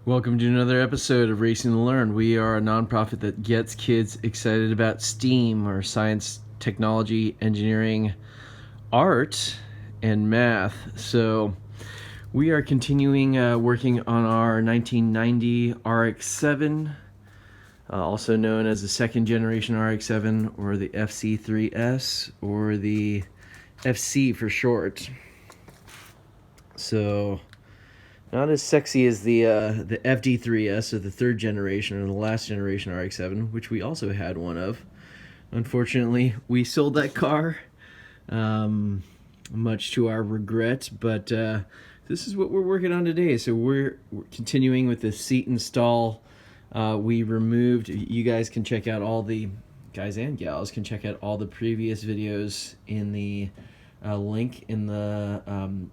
Welcome to another episode of Racing to Learn. We are a nonprofit that gets kids excited about STEAM, or science, technology, engineering, art, and math. So we are continuing working on our 1990 RX-7, also known as the second generation RX-7, or the FC3S, or the FC for short. So not as sexy as the FD3S, or the third generation, or the last generation RX-7, which we also had one of. Unfortunately, we sold that car, much to our regret, but this is what we're working on today. So we're continuing with the seat install. We removed, you guys can check out all the, guys and gals can check out all the previous videos in the link in the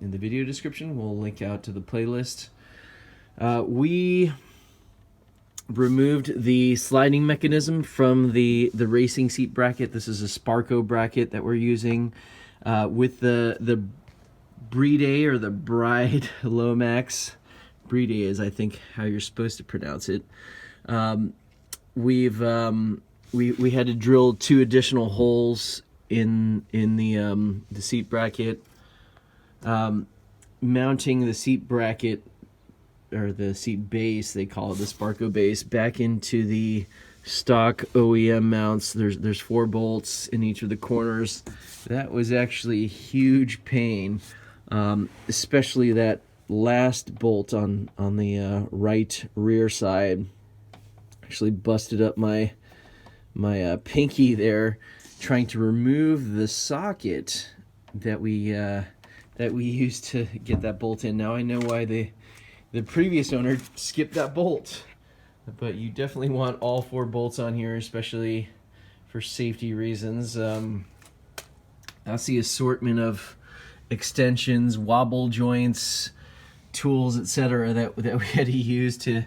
video description. We'll link out to the playlist. We removed the sliding mechanism from the racing seat bracket. This is a Sparco bracket that we're using with the Bride, or the Bride Lomax. Bride is, I think, how you're supposed to pronounce it. We had to drill 2 additional holes in the seat bracket, mounting the seat bracket, or the seat base, they call it, the Sparco base, back into the stock OEM mounts. There's 4 bolts in each of the corners. That was actually a huge pain, especially that last bolt on the right rear side. Actually busted up my pinky there, trying to remove the socket that we used to get that bolt in. Now I know why the previous owner skipped that bolt, but you definitely want all 4 bolts on here, especially for safety reasons. That's the assortment of extensions, wobble joints, tools, etc. that we had to use to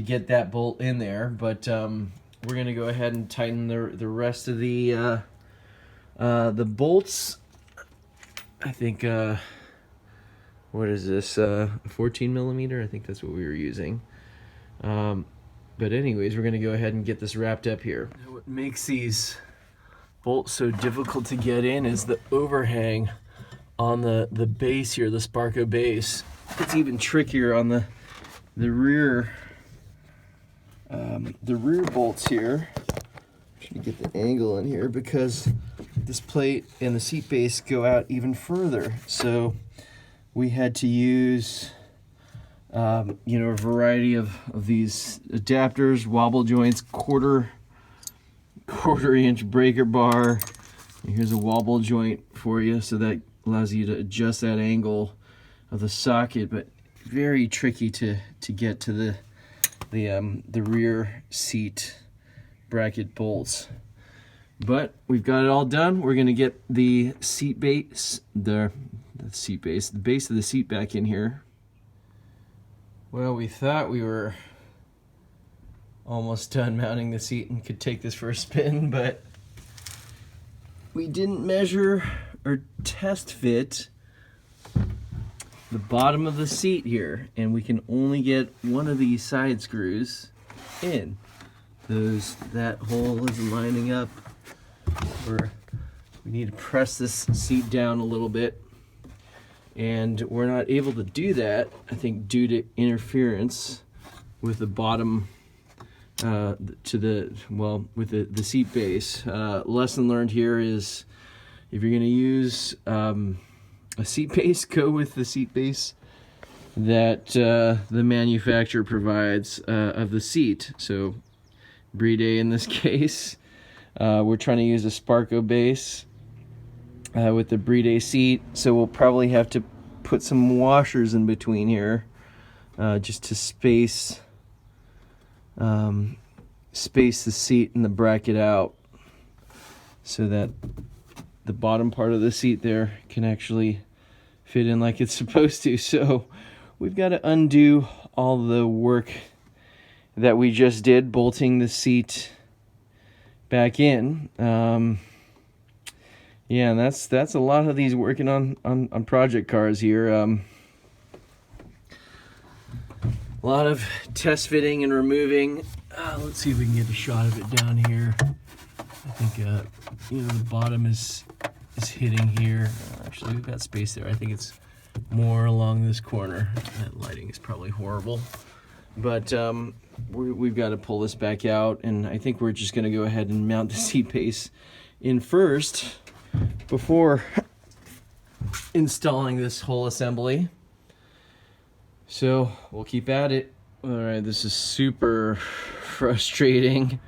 get that bolt in there. But we're gonna go ahead and tighten the rest of the bolts. I think what is this, 14 millimeter? I think that's what we were using. But anyways, we're gonna go ahead and get this wrapped up here. What makes these bolts so difficult to get in is the overhang on the base here, the Sparco base. It's even trickier on the rear bolts here. Trying to get the angle in here because this plate and the seat base go out even further. So we had to use a variety of these adapters, wobble joints, quarter inch breaker bar. And here's a wobble joint for you, so that allows you to adjust that angle of the socket, but very tricky to get to the rear seat bracket bolts. But we've got it all done. We're gonna get the seat base, the base of the seat back in here. Well, we thought we were almost done mounting the seat and could take this for a spin, but we didn't measure or test fit the bottom of the seat here, and we can only get one of these side screws in. That hole is lining up. We need to press this seat down a little bit, and we're not able to do that, I think, due to interference with the bottom with the seat base. Lesson learned here is, if you're going to use a seat base, go with the seat base that the manufacturer provides of the seat. So Bride in this case, we're trying to use a Sparco base with the Bride seat, so we'll probably have to put some washers in between here, just to space the seat and the bracket out, so that the bottom part of the seat there can actually fit in like it's supposed to. So we've got to undo all the work that we just did bolting the seat back in. Yeah, and that's a lot of these working on project cars here. A lot of test fitting and removing. Let's see if we can get a shot of it down here. I think you know, the bottom is hitting here. Actually, we've got space there. I think it's more along this corner. That lighting is probably horrible, but we've got to pull this back out, and I think we're just going to go ahead and mount the seat base in first before installing this whole assembly. So we'll keep at it. All right, this is super frustrating.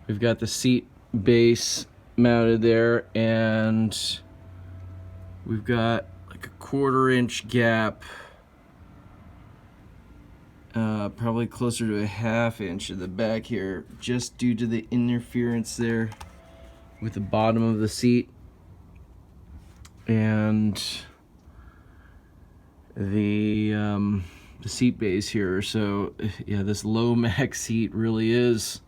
We've got the seat base mounted there, and we've got like a 1/4 inch gap, probably closer to a 1/2 inch at the back here, just due to the interference there with the bottom of the seat and the seat base here. So yeah, this low max seat really is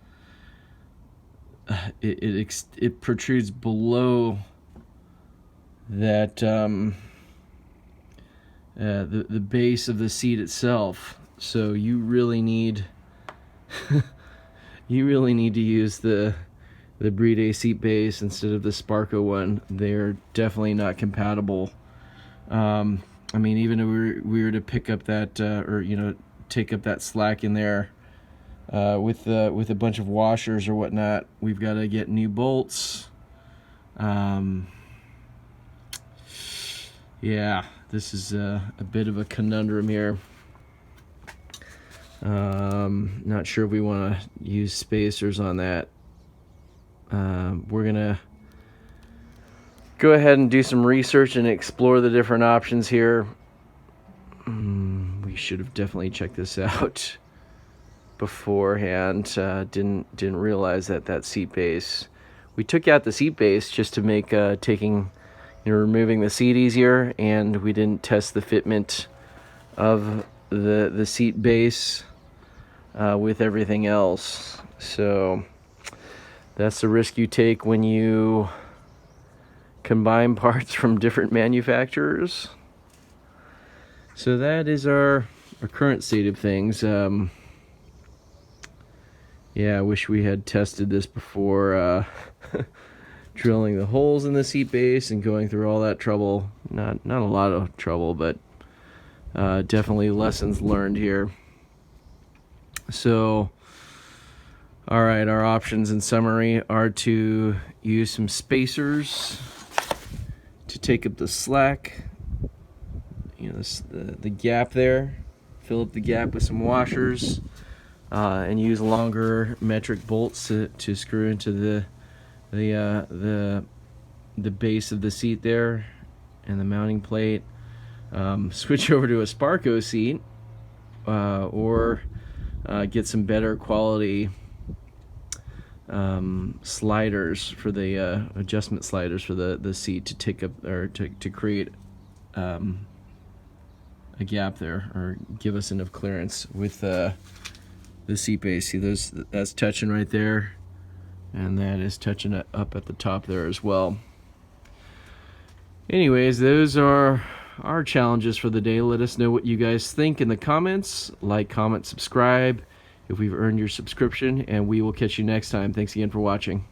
it protrudes below that the base of the seat itself. So you really need you really need to use the Bride seat base instead of the Sparco one. They're definitely not compatible. I mean, even if we were to pick up that or you know, take up that slack in there with a bunch of washers or whatnot, we've got to get new bolts. Yeah, this is a bit of a conundrum here. Not sure if we want to use spacers on that. We're gonna go ahead and do some research and explore the different options here. We should have definitely checked this out beforehand. Didn't realize that seat base. We took out the seat base just to make removing the seat easier, and we didn't test the fitment of the seat base with everything else. So that's the risk you take when you combine parts from different manufacturers. So that is our current state of things. Yeah, I wish we had tested this before drilling the holes in the seat base and going through all that trouble. Not a lot of trouble, but definitely lessons learned here. So, all right, our options in summary are to use some spacers to take up the slack, you know, the gap there, fill up the gap with some washers, and use longer metric bolts to screw into the base of the seat there and the mounting plate. Switch over to a Sparco seat, or get some better quality sliders for the adjustment sliders for the seat to take up or to create a gap there, or give us enough clearance with the seat base. See, that's touching right there, and that is touching up at the top there as well. Anyways, those are our challenges for the day. Let us know what you guys think in the comments. Like, comment, subscribe if we've earned your subscription, and we will catch you next time. Thanks again for watching.